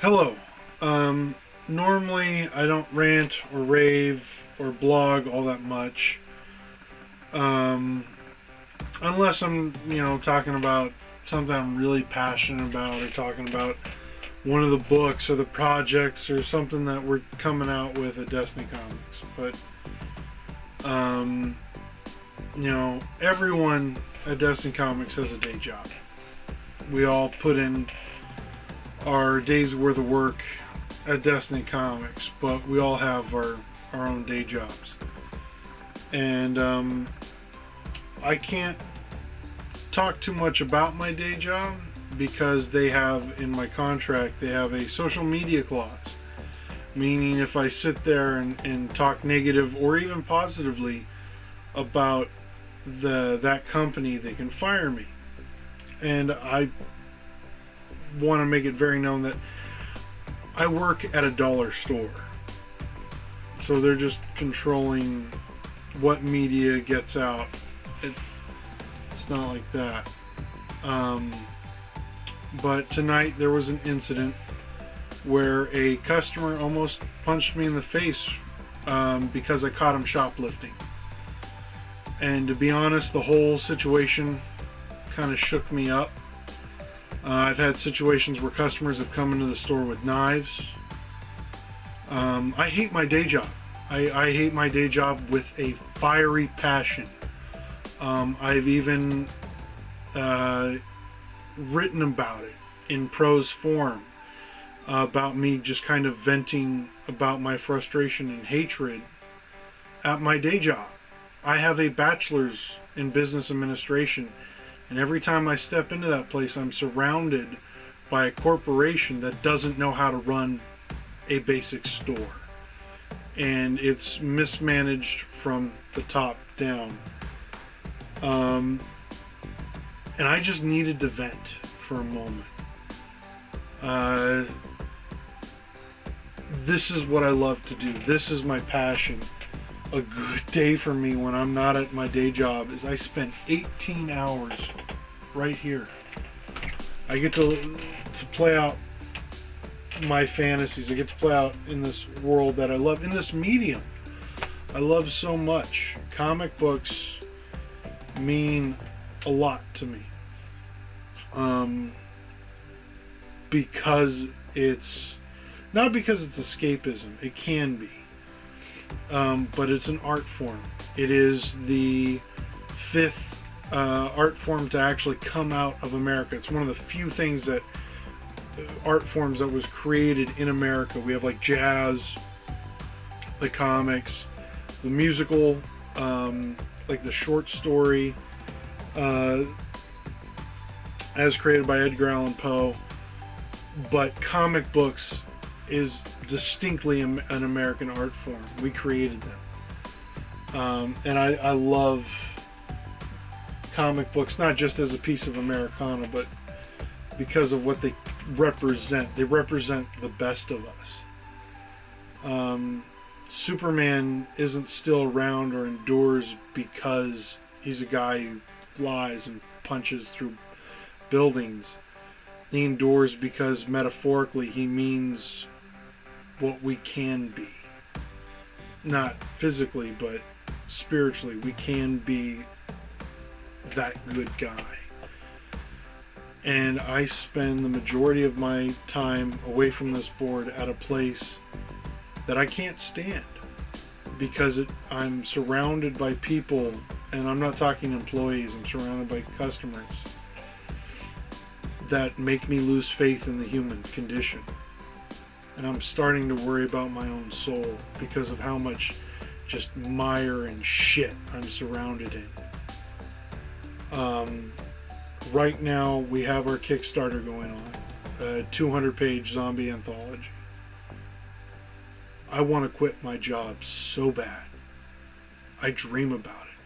Hello. Normally I don't rant or rave or blog all that much. Um, Unless I'm, talking about something I'm really passionate about or talking about one of the books or the projects or something that we're coming out with at Destiny Comics. But, everyone at Destiny Comics has a day job. We all put in our day's worth of work at Destiny Comics, but we all have our own day jobs. And I can't talk too much about my day job because they have in my contract, they have a social media clause. Meaning if I sit there and talk negative or even positively about that company, they can fire me. And I want to make it very known that I work at a dollar store. So they're just controlling what media gets out. It's not like that. But tonight there was an incident where a customer almost punched me in the face because I caught him shoplifting. And to be honest, the whole situation kind of shook me up. I've had situations where customers have come into the store with knives. I hate my day job. I hate my day job with a fiery passion. I've even written about it in prose form about me just kind of venting about my frustration and hatred at my day job. I have a bachelor's in business administration, and every time I step into that place, I'm surrounded by a corporation that doesn't know how to run a basic store. And it's mismanaged from the top down. And I just needed to vent for a moment. This is what I love to do. This is my passion. A good day for me when I'm not at my day job is I spend 18 hours right here. I get to play out my fantasies. I get to play out in this world that I love, in this medium I love so much. Comic books mean a lot to me. Because it's not because it's escapism. It can be. But it's an art form. It is the fifth art form to actually come out of America. It's one of the few things that art forms that was created in America. We have like jazz, the comics, the musical, like the short story, as created by Edgar Allan Poe. But comic books is distinctly an American art form. We created them. And I love comic books, not just as a piece of Americana, but because of what they represent. They represent the best of us. Superman isn't still around or endures because he's a guy who flies and punches through buildings. He endures because metaphorically he means what we can be. Not physically, but spiritually. We can be that good guy. And I spend the majority of my time away from this board at a place that I can't stand because I'm surrounded by people, and I'm not talking employees, I'm surrounded by customers that make me lose faith in the human condition. And I'm starting to worry about my own soul because of how much just mire and shit I'm surrounded in. Right now we have our Kickstarter going on, a 200-page zombie anthology. I want to quit my job so bad. I dream about it.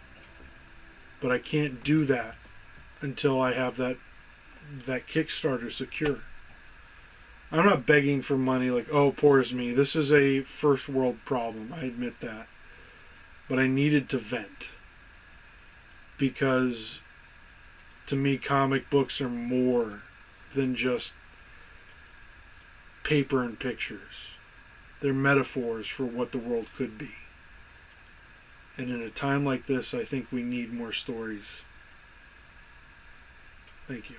But I can't do that until I have that Kickstarter secure. I'm not begging for money like, oh, poor is me. This is a first world problem. I admit that. But I needed to vent. Because to me, comic books are more than just paper and pictures. They're metaphors for what the world could be. And in a time like this, I think we need more stories. Thank you.